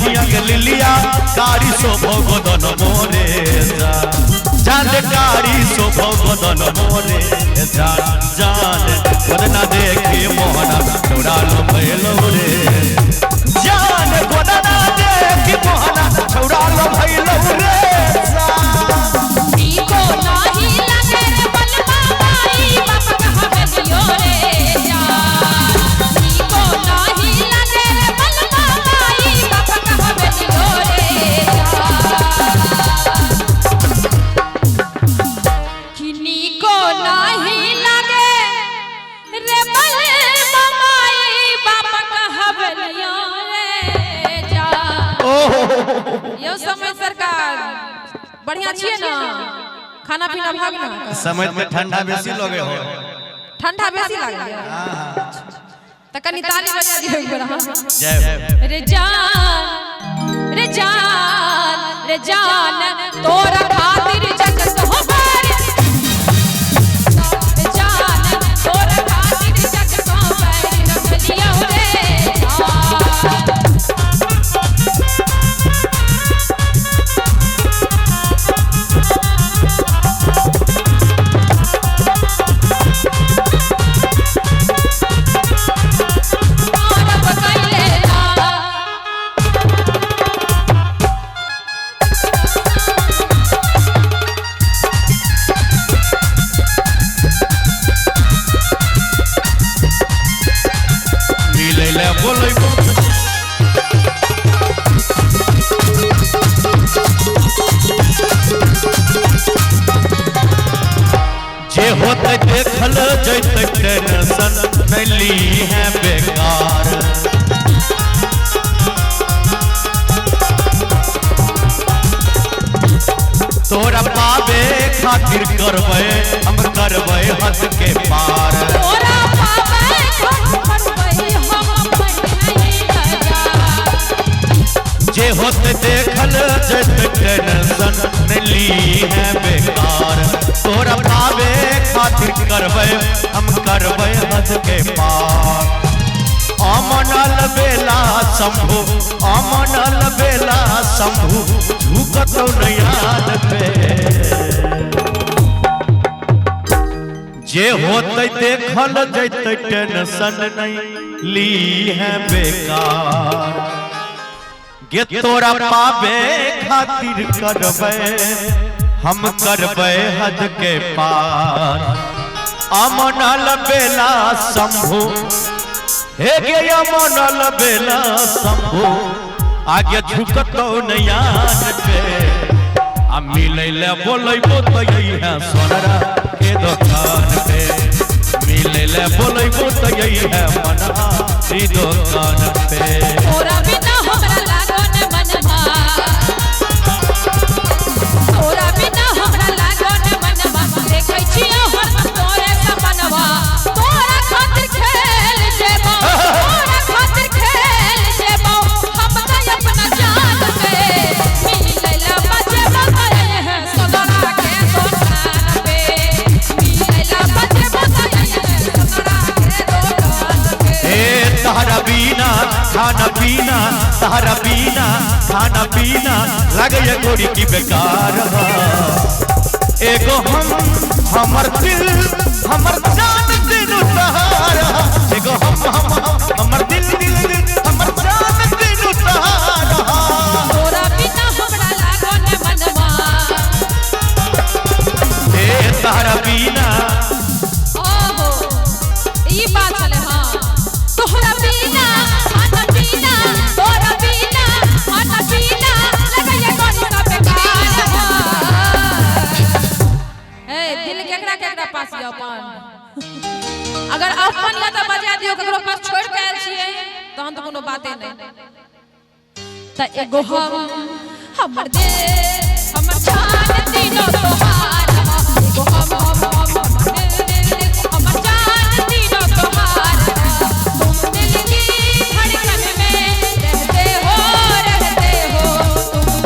बहिया के लिलिया कारी शोभो गोदन मोरे जान कारी शोभो गोदन मोरे जान गोदना देखी मोहना छोड़ा लो भैलो रे जान गोदना देखी मोहना छोड़ा लो भैलो रे यो समय सरकार बढ़िया छिए ना खाना पीना भाग ना समय में ठंडा बेसी लगे हो ठंडा बेसी लागे त कनी ताली बजा दियो एक बार हां जय रे जान रे जान रे जान तोरा खातिर जगत हो बारे रे जान तोरा खातिर जगत हो बारे रख लिया रे जे होते देखल जैते टेंशन नली है बेकार तोरा पावे खातिर करबे हम करबे हद के पार तोरा पावे करबे हम नहीं लजा जे होते देखल जैते टेंशन नली है बेकार तोरा पावे खातिर करबे हम करबे हद के पार अमनल बेला शंभु अमनल बेला शंभु झुकत नयान पे जे होते देखल जैते टेंशन नहीं ली है बेकार गे तोरा पावे खातिर करबे हम करबे हद के पार अमनल बेला शंभु हे गे अमनल बेला शंभु आगे झुकतो नयान पे आ मिलै ले बोलैबो त यही है सोनरा के दुकान पे मिलै ले बोलैबो त यही है मना ई दुकान पे तोरा बिना हमरा लागन मनवा तोरा बिना हमरा लागन मनवा देखै छियै हम तोरे सपनवा तोरा खातिर खेल जेबो तोरा खातिर खेल जेबो हम त अपना जान के मिलै ला बजेबो करे है सोनरा के दुकान पे मिलै ला बजेबो करे है सोनरा के दुकान पे ए तहरा बिना खाना पीना तहरा बिना खाना पीना लगे गोरी की बेकार एगो हमर दिल हमर जान दिन सहारा एगो हमर दिल हमर जान दिन सहारा तोरा बिना हमरा लागन मनवा ए तहरा बिना ओहो ई बात चले हां तोरा बिना खाना पीना तोरा बिना खाना पीना लगे कोनी का बेकार ए दिल केकरा केकरा पास या अपन अगर अपन या त बजा दियो केकरो पास छोड़ के आइल छिए तहन त कोनो बाते नहीं त एगो हमर दे हमर